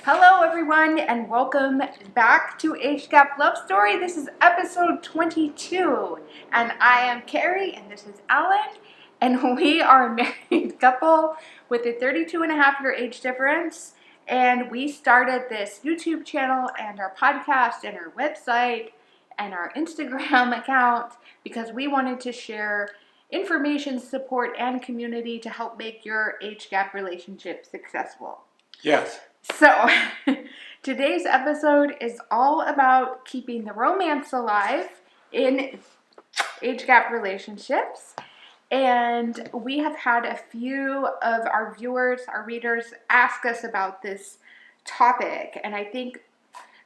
Hello everyone and welcome back to Age Gap Love Story. This is episode 22 and I am Carrie and this is Alan and we are a married couple with a 32-and-a-half-year age difference, and we started this YouTube channel and our podcast and our website and our Instagram account because we wanted to share information, support, and community to help make your age gap relationship successful. Yes. So, today's episode is all about keeping the romance alive in age gap relationships. And we have had a few of our viewers, our readers, ask us about this topic. And I think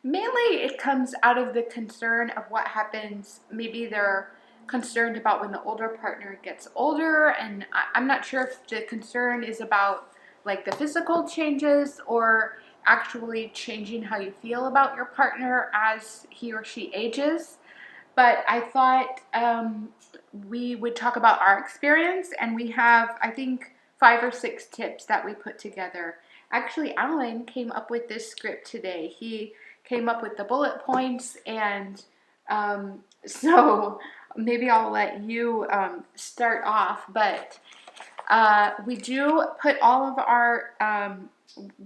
mainly it comes out of the concern of what happens. Maybe they're concerned about when the older partner gets older. And I'm not sure if the concern is about like the physical changes or actually changing how you feel about your partner as he or she ages. But I thought we would talk about our experience, and we have, I think, 5 or 6 tips that we put together. Actually, Alan came up with this script today. He came up with the bullet points, and so maybe I'll let you start off, but we do put all of our,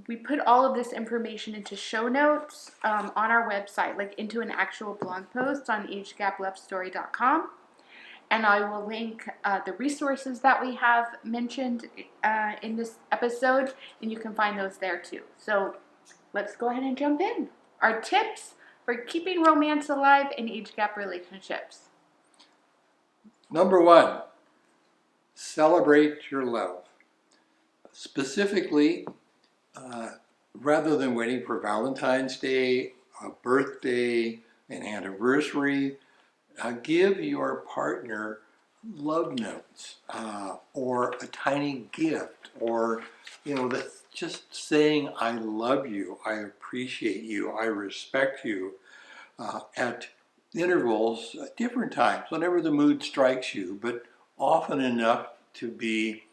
we put all of this information into show notes on our website, like into an actual blog post on agegaplovestory.com. And I will link the resources that we have mentioned in this episode, and you can find those there too. So let's go ahead and jump in. Our tips for keeping romance alive in age gap relationships. Number 1, celebrate your love. Specifically, rather than waiting for Valentine's Day, a birthday, an anniversary, give your partner love notes or a tiny gift, or just saying I love you, I appreciate you, I respect you at intervals, at different times, whenever the mood strikes you, but often enough to be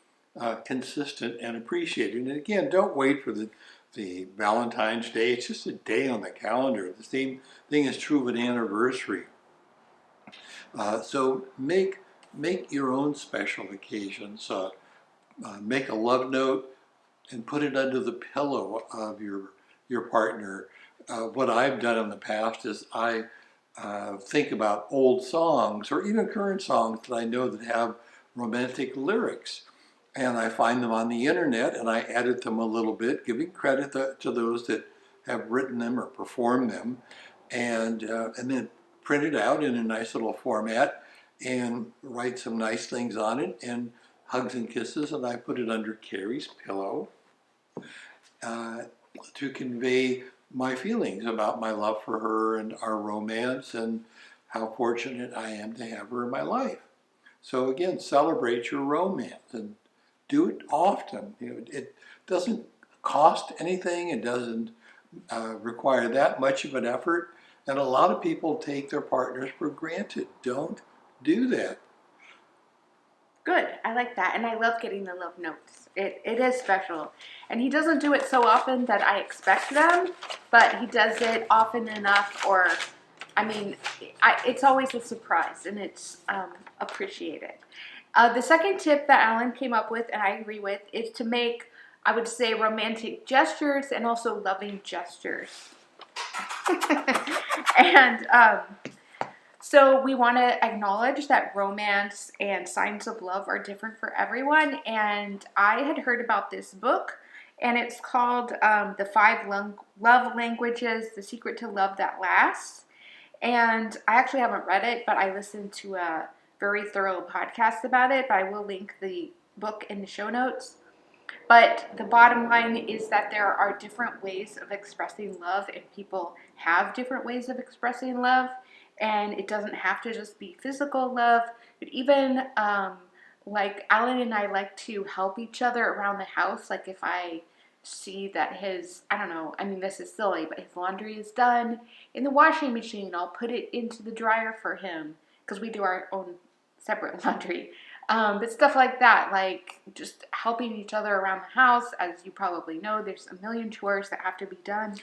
consistent and appreciated. And again, don't wait for the Valentine's Day. It's just a day on the calendar. The same thing is true of an anniversary. So make your own special occasions. Make a love note and put it under the pillow of your partner. What I've done in the past is I think about old songs or even current songs that I know that have romantic lyrics, and I find them on the internet and I edit them a little bit, giving credit to those that have written them or performed them, and then print it out in a nice little format and write some nice things on it and hugs and kisses, and I put it under Carrie's pillow to convey my feelings about my love for her and our romance and how fortunate I am to have her in my life. So again, celebrate your romance and do it often. It doesn't cost anything. It doesn't require that much of an effort. And a lot of people take their partners for granted. Don't do that. Good. I like that. And I love getting the love notes. It is special. And he doesn't do it so often that I expect them, but he does it often enough, or, it's always a surprise, and it's appreciated. The second tip that Alan came up with, and I agree with, is to make, I would say, romantic gestures and also loving gestures. And so we want to acknowledge that romance and signs of love are different for everyone. And I had heard about this book, and it's called The 5 Love Languages, The Secret to Love That Lasts. And I actually haven't read it, but I listened to a very thorough podcast about it. But I will link the book in the show notes. But the bottom line is that there are different ways of expressing love, and people have different ways of expressing love. And it doesn't have to just be physical love, but even like Alan and I like to help each other around the house. Like if I see that his, this is silly, but his laundry is done in the washing machine, I'll put it into the dryer for him because we do our own separate laundry. But stuff like that, like just helping each other around the house. As you probably know, there's a million chores that have to be done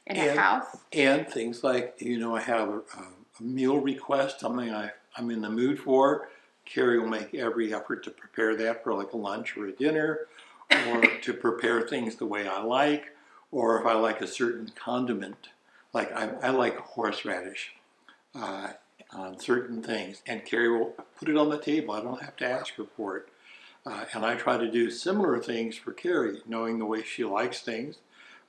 in a house. And things like, I have a meal request, something I'm in the mood for. Carrie will make every effort to prepare that for like a lunch or a dinner, or to prepare things the way I like, or if I like a certain condiment, like I like horseradish on certain things, and Carrie will put it on the table. I don't have to ask her for it. And I try to do similar things for Carrie, knowing the way she likes things.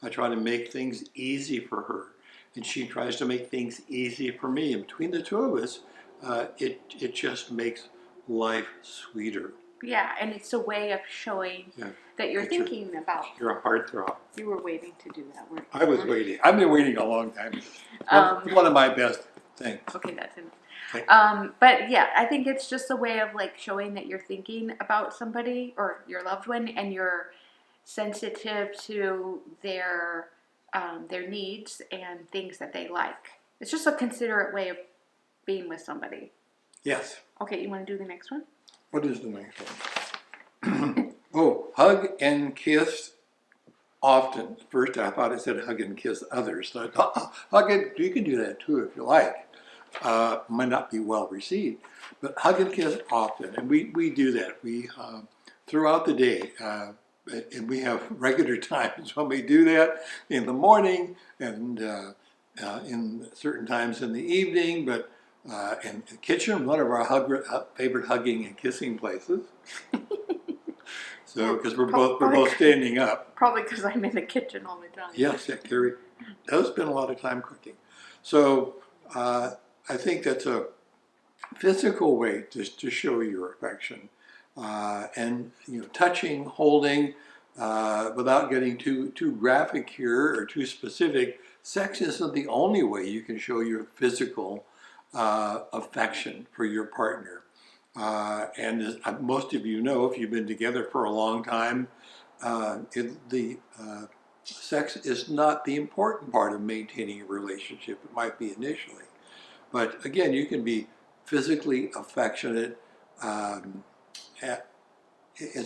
I try to make things easy for her, and she tries to make things easy for me. And between the two of us, it just makes life sweeter. Yeah, and it's a way of showing that you're thinking about. You're a heartthrob. You were waiting to do that, weren't you? I was waiting. I've been waiting a long time. One of my best things. Okay, that's enough. Okay. But yeah, I think it's just a way of like showing that you're thinking about somebody or your loved one, and you're sensitive to their needs and things that they like. It's just a considerate way of being with somebody. Yes. Okay, you want to do the next one? What is the next one? Oh, hug and kiss often. First, I thought it said hug and kiss others. So I thought, hug it. You can do that too if you like. Might not be well received, but hug and kiss often, and we do that. We throughout the day, and we have regular times when we do that in the morning and in certain times in the evening. But in the kitchen, one of our favorite hugging and kissing places. So, because we're both standing up. Probably because I'm in the kitchen all the time. Yes, yeah, Carrie does spend a lot of time cooking. So, I think that's a physical way to show your affection, and touching, holding, without getting too graphic here or too specific. Sex isn't the only way you can show your physical affection for your partner. And as most of you know, if you've been together for a long time, sex is not the important part of maintaining a relationship. It might be initially. But again, you can be physically affectionate as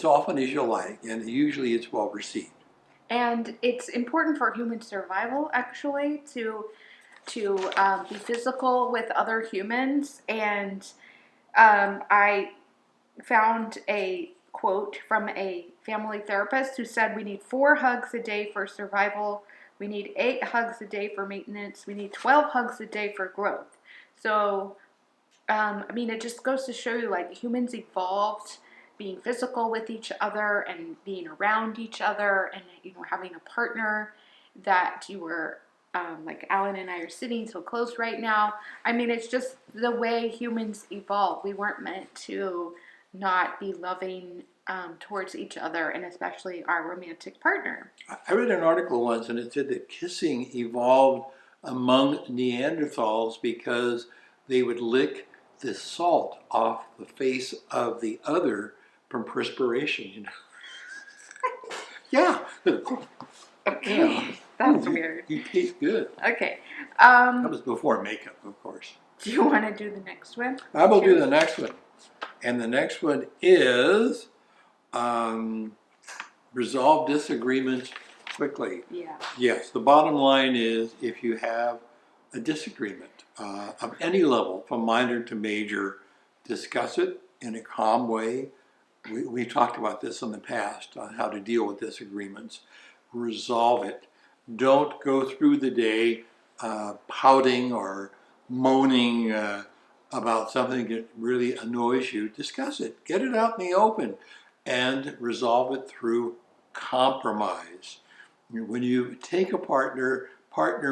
often as you like, and usually it's well received. And it's important for human survival, actually, to be physical with other humans. And I found a quote from a family therapist who said we need 4 hugs a day for survival, we need 8 hugs a day for maintenance, we need 12 hugs a day for growth. So, it just goes to show you, like, humans evolved being physical with each other and being around each other, and having a partner that you were like Alan and I are sitting so close right now. It's just the way humans evolved. We weren't meant to not be loving towards each other, and especially our romantic partner. I read an article once, and it said that kissing evolved among Neanderthals because they would lick the salt off the face of the other from perspiration. Yeah. Okay. That's weird. You taste good. Okay. That was before makeup, of course. Do you want to do the next one? I will do the next one. And the next one is resolve disagreements quickly. Yeah. Yes, the bottom line is if you have a disagreement of any level, from minor to major, discuss it in a calm way. We talked about this in the past on how to deal with disagreements. Resolve it. Don't go through the day pouting or moaning about something that really annoys you. Discuss it. Get it out in the open and resolve it through compromise. When you take a partner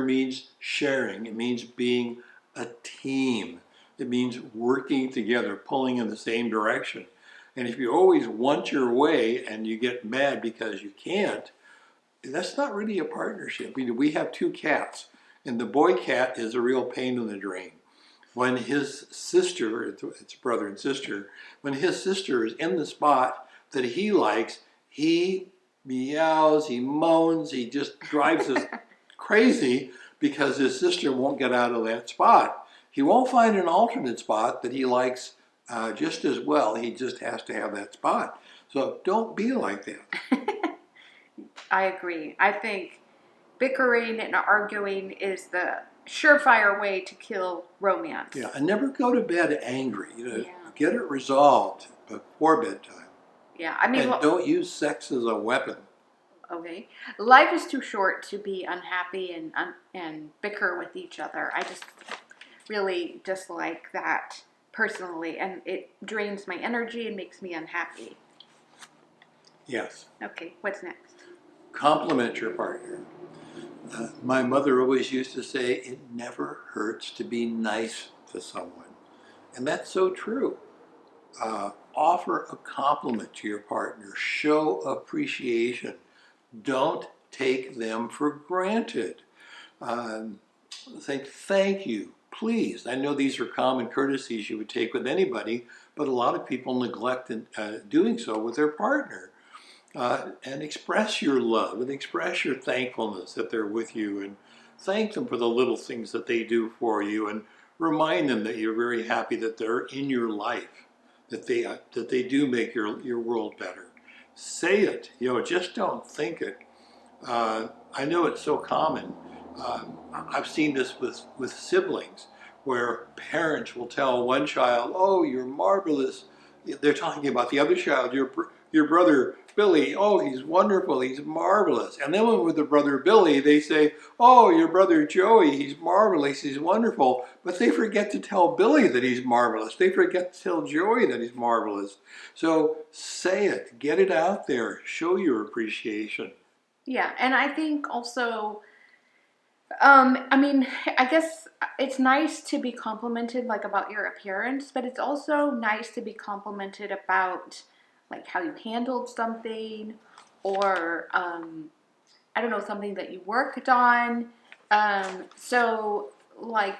means sharing. It means being a team. It means working together, pulling in the same direction. And if you always want your way and you get mad because you can't, that's not really a partnership. We have 2 cats, and the boy cat is a real pain in the drain. When his sister, it's brother and sister, when his sister is in the spot that he likes, he meows, he moans, he just drives us crazy because his sister won't get out of that spot. He won't find an alternate spot that he likes just as well. He just has to have that spot. So don't be like that. I agree. I think bickering and arguing is the surefire way to kill romance. Yeah, and never go to bed angry. Yeah. Get it resolved before bedtime. Yeah, I mean, And don't use sex as a weapon. okay. Life is too short to be unhappy and bicker with each other. I just really dislike that personally, and it drains my energy and makes me unhappy. Yes. Okay, what's next? Compliment your partner. My mother always used to say, it never hurts to be nice to someone. And that's so true. Offer a compliment to your partner. Show appreciation. Don't take them for granted. Say thank you, please. I know these are common courtesies you would take with anybody, but a lot of people neglect doing so with their partner. And express your love and express your thankfulness that they're with you, and thank them for the little things that they do for you, and remind them that you're very happy that they're in your life, that they do make your world better. Say it, just don't think it. I know it's so common. I've seen this with siblings, where parents will tell one child, "Oh, you're marvelous." They're talking about the other child, your brother Billy. "Oh, he's wonderful. He's marvelous." And then with the brother Billy, they say, "Oh, your brother Joey, he's marvelous. He's wonderful." But they forget to tell Billy that he's marvelous. They forget to tell Joey that he's marvelous. So say it. Get it out there. Show your appreciation. Yeah, and I think also, I mean, I guess it's nice to be complimented like about your appearance, but it's also nice to be complimented about like how you handled something, or I don't know, something that you worked on. So like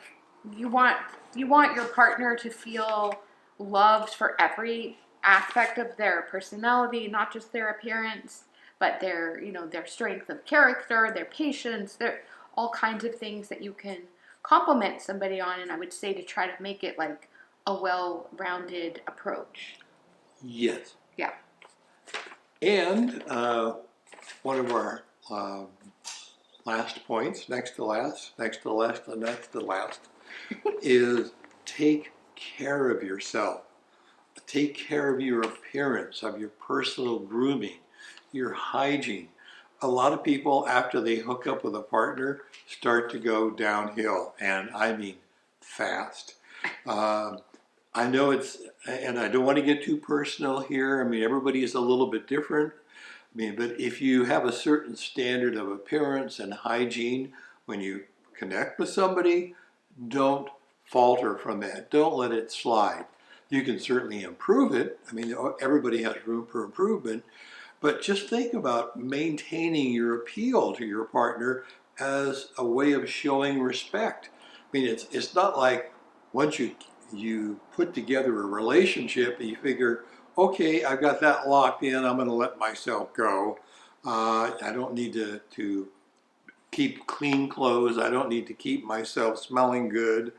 you want your partner to feel loved for every aspect of their personality, not just their appearance, but their strength of character, their patience, their all kinds of things that you can compliment somebody on. And I would say to try to make it like a well-rounded approach. Yes. Yeah. And one of our last points, next to last, is take care of yourself. Take care of your appearance, of your personal grooming, your hygiene. A lot of people, after they hook up with a partner, start to go downhill, and I mean fast. I know and I don't want to get too personal here. I mean, everybody is a little bit different. I mean, but if you have a certain standard of appearance and hygiene when you connect with somebody, don't falter from that. Don't let it slide. You can certainly improve it. I mean, everybody has room for improvement, but just think about maintaining your appeal to your partner as a way of showing respect. I mean, it's not like once you put together a relationship and you figure, okay, I've got that locked in, I'm going to let myself go. I don't need to keep clean clothes. I don't need to keep myself smelling good.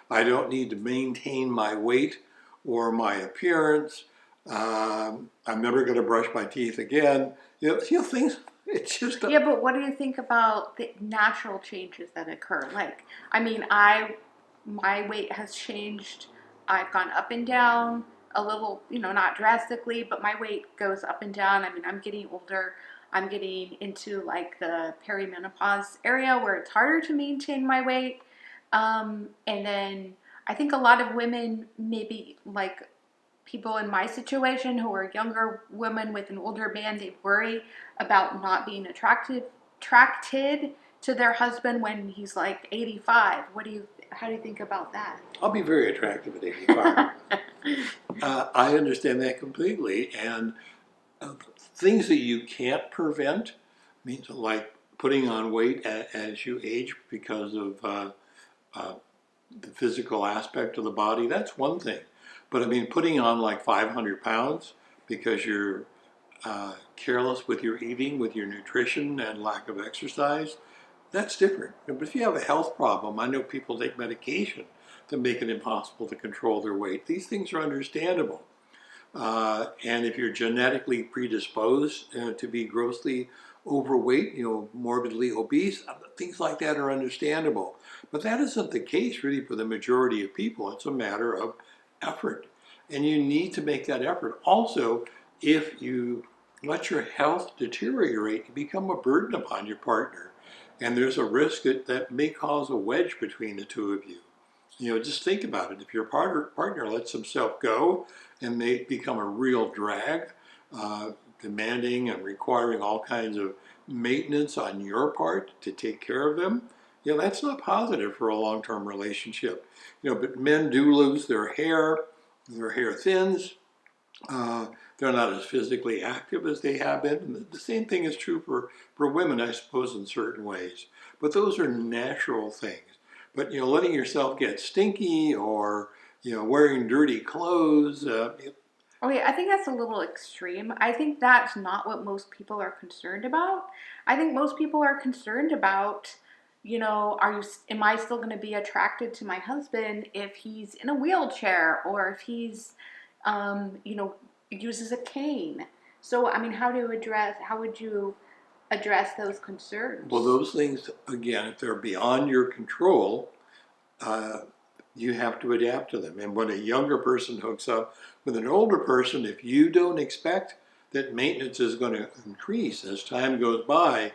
I don't need to maintain my weight or my appearance. I'm never going to brush my teeth again. Things. It's just Yeah, but what do you think about the natural changes that occur? Like, I mean, my weight has changed. I've gone up and down a little, not drastically, but my weight goes up and down. I mean, I'm getting older. I'm getting into like the perimenopause area where it's harder to maintain my weight. And then I think a lot of women, maybe like people in my situation who are younger women with an older man, they worry about not being attracted to their husband when he's like 85. How do you think about that? I'll be very attractive at 85. I understand that completely. And things that you can't prevent, means like putting on weight as you age because of the physical aspect of the body, that's one thing. But I mean, putting on like 500 pounds because you're careless with your eating, with your nutrition and lack of exercise, that's different. But if you have a health problem, I know people take medication to make it impossible to control their weight. These things are understandable. And if you're genetically predisposed to be grossly overweight, morbidly obese, things like that are understandable. But that isn't the case really for the majority of people. It's a matter of effort. And you need to make that effort. Also, if you let your health deteriorate, you become a burden upon your partner. And there's a risk that may cause a wedge between the two of you. Just think about it. If your partner lets himself go and they become a real drag, demanding and requiring all kinds of maintenance on your part to take care of them, that's not positive for a long-term relationship. But men do lose their hair thins, they're not as physically active as they have been. And the same thing is true for women, I suppose, in certain ways. But those are natural things. But letting yourself get stinky or wearing dirty clothes. Okay, I think that's a little extreme. I think that's not what most people are concerned about. I think most people are concerned about, am I still going to be attracted to my husband if he's in a wheelchair or if he's, uses a cane? So, I mean, how would you address those concerns? Well, those things, again, if they're beyond your control, you have to adapt to them. And when a younger person hooks up with an older person, if you don't expect that maintenance is going to increase as time goes by,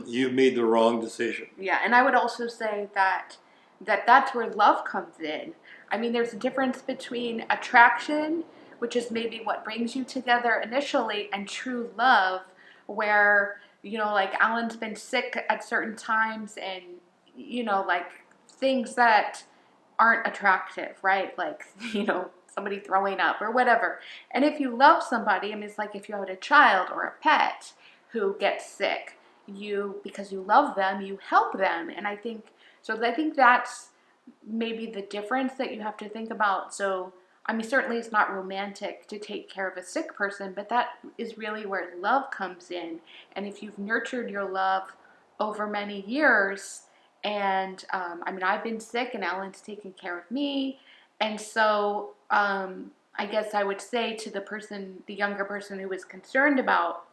you've made the wrong decision. Yeah, and I would also say that's where love comes in. I mean, there's a difference between attraction, which is maybe what brings you together initially, and true love, where, like Alan's been sick at certain times and, like things that aren't attractive, right? Like, somebody throwing up or whatever. And if you love somebody, I mean, it's like if you had a child or a pet who gets sick, because you love them, you help them. And I think that's maybe the difference that you have to think about. So, I mean, certainly it's not romantic to take care of a sick person, but that is really where love comes in. And if you've nurtured your love over many years, and I mean, I've been sick and Alan's taken care of me. And so I guess I would say to the younger person who was concerned about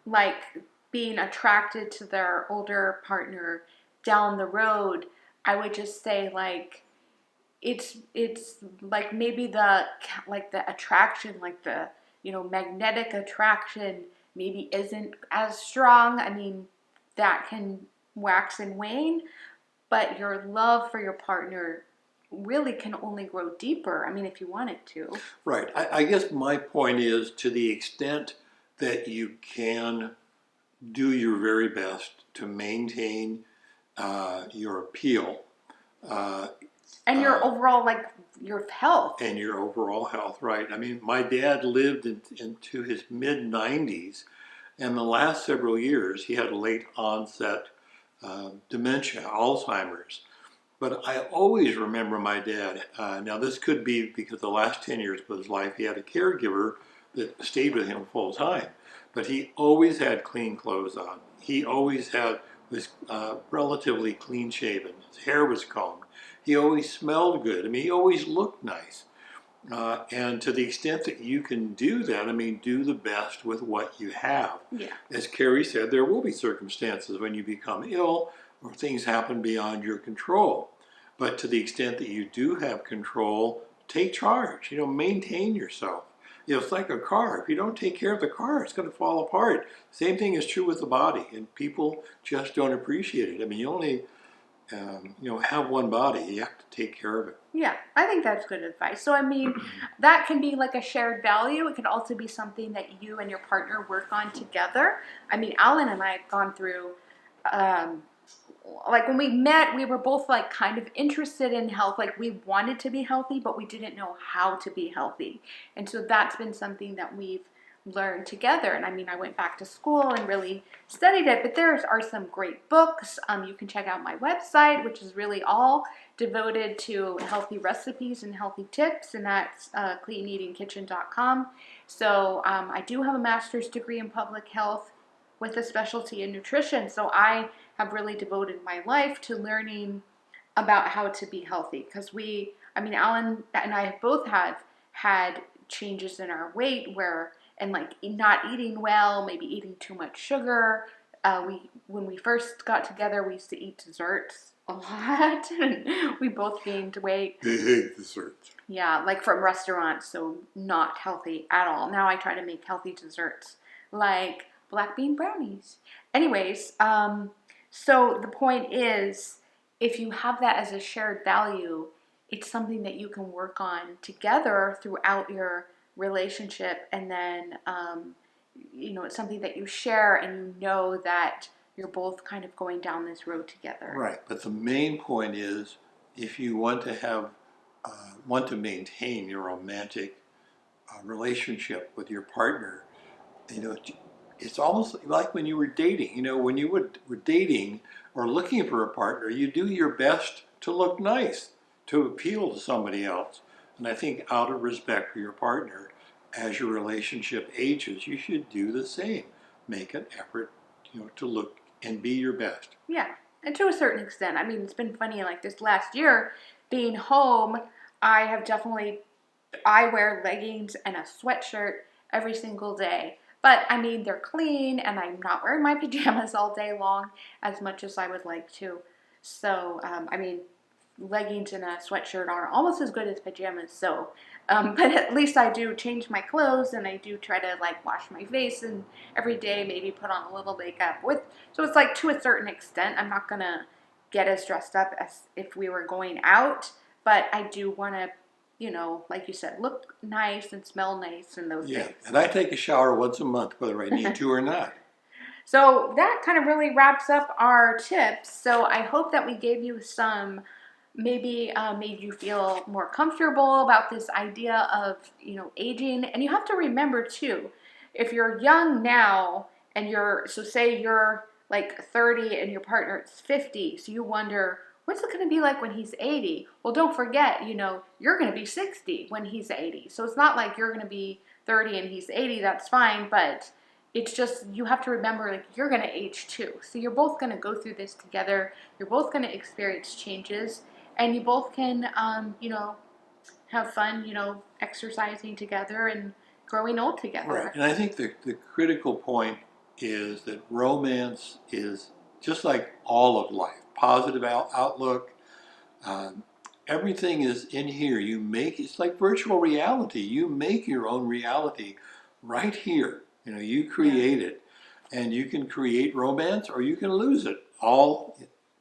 like being attracted to their older partner down the road, I would just say like, it's like maybe the attraction, like the, magnetic attraction maybe isn't as strong. I mean, that can wax and wane, but your love for your partner really can only grow deeper. I mean, if you want it to. Right. I guess my point is, to the extent that you can do your very best to maintain your appeal. And your overall, like, your health. And your overall health, right. I mean, my dad lived into his mid-90s, and the last several years he had late onset dementia, Alzheimer's. But I always remember my dad. Now, this could be because the last 10 years of his life, he had a caregiver that stayed with him full time. But he always had clean clothes on. He always was relatively clean shaven. His hair was combed. He always smelled good. I mean, he always looked nice. And to the extent that you can do that, I mean, do the best with what you have. Yeah. As Carrie said, there will be circumstances when you become ill or things happen beyond your control. But to the extent that you do have control, take charge. Maintain yourself. It's like a car. If you don't take care of the car, it's going to fall apart. Same thing is true with the body, and people just don't appreciate it. I mean, you only have one body. You have to take care of it. Yeah, I think that's good advice. So, I mean, that can be like a shared value. It can also be something that you and your partner work on together. I mean, Alan and I have gone through, like when we met, we were both like kind of interested in health. Like we wanted to be healthy, but we didn't know how to be healthy. And so that's been something that we've learned together. And I mean, I went back to school and really studied it, but there are some great books. You can check out my website, which is really all devoted to healthy recipes and healthy tips, and that's cleaneatingkitchen.com. So I do have a master's degree in public health with a specialty in nutrition. So I have really devoted my life to learning about how to be healthy. Because Alan and I both have had changes in our weight and like not eating well, maybe eating too much sugar. When we first got together, we used to eat desserts a lot, and we both gained weight. They hate desserts. Yeah, like from restaurants, so not healthy at all. Now I try to make healthy desserts, like black bean brownies. Anyways, so the point is, if you have that as a shared value, it's something that you can work on together throughout your relationship, and then it's something that you share, and you know that you're both kind of going down this road together. Right, but the main point is, if you want to maintain your romantic relationship with your partner, it's almost like when you were dating. When you were dating or looking for a partner, you do your best to look nice, to appeal to somebody else. And I think out of respect for your partner, as your relationship ages, you should do the same. Make an effort, to look and be your best. Yeah, and to a certain extent. It's been funny, like this last year, being home, I wear leggings and a sweatshirt every single day. But they're clean, and I'm not wearing my pajamas all day long as much as I would like to. So, leggings and a sweatshirt are almost as good as pajamas. So, but at least I do change my clothes, and I do try to like wash my face and every day, maybe put on a little makeup. So it's like to a certain extent, I'm not gonna get as dressed up as if we were going out, but I do want to, like you said, look nice and smell nice and those things. And I take a shower once a month, whether I need to or not. So that kind of really wraps up our tips. So I hope that we gave you some, maybe made you feel more comfortable about this idea of, aging. And you have to remember too, if you're young now and say you're like 30 and your partner is 50, so you wonder, what's it going to be like when he's 80? Well, don't forget, you're going to be 60 when he's 80. So it's not like you're going to be 30 and he's 80, that's fine, but it's just, you have to remember, like, you're going to age too. So you're both going to go through this together. You're both going to experience changes, and you both can, have fun, exercising together and growing old together. Right, and I think the critical point is that romance is just like all of life. Positive outlook. Everything is in here. It's like virtual reality. You make your own reality right here. You create it, and you can create romance or you can lose it, all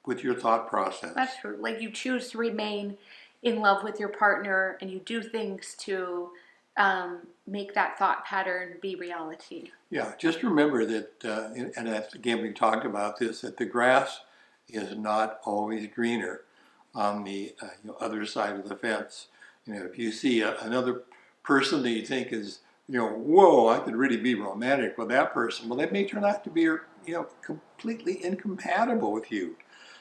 with your thought process. That's true. Like, you choose to remain in love with your partner, and you do things to make that thought pattern be reality. Yeah, just remember that, and again, we talked about this, that the grass is not always greener on the other side of the fence. If you see another person that you think is, whoa, I could really be romantic with that person, well, that may turn out to be, completely incompatible with you.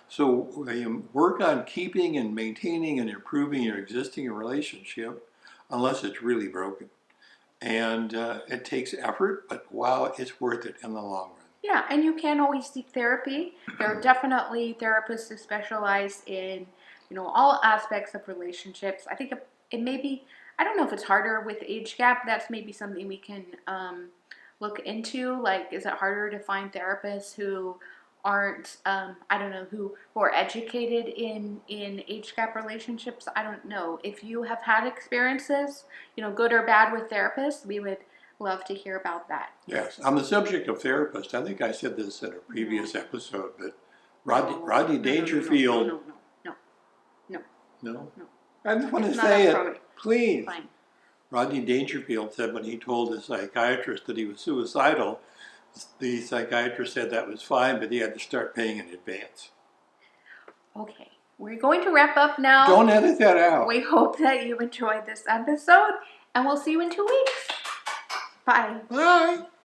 So work on keeping and maintaining and improving your existing relationship, unless it's really broken. And it takes effort, but wow, it's worth it in the long run. Yeah, and you can always seek therapy. There are definitely therapists who specialize in, all aspects of relationships. I think it may be, I don't know if it's harder with age gap. That's maybe something we can look into. Like, is it harder to find therapists who aren't, who are educated in age gap relationships? I don't know. If you have had experiences, good or bad with therapists, we would love to hear about that. Yes, on the subject of therapists, I think I said this in a previous episode, but Rodney Dangerfield. No. I just want to say it, please. Fine. Rodney Dangerfield said when he told his psychiatrist that he was suicidal, the psychiatrist said that was fine, but he had to start paying in advance. Okay, we're going to wrap up now. Don't edit that out. We hope that you enjoyed this episode, and we'll see you in 2 weeks. Bye. Bye.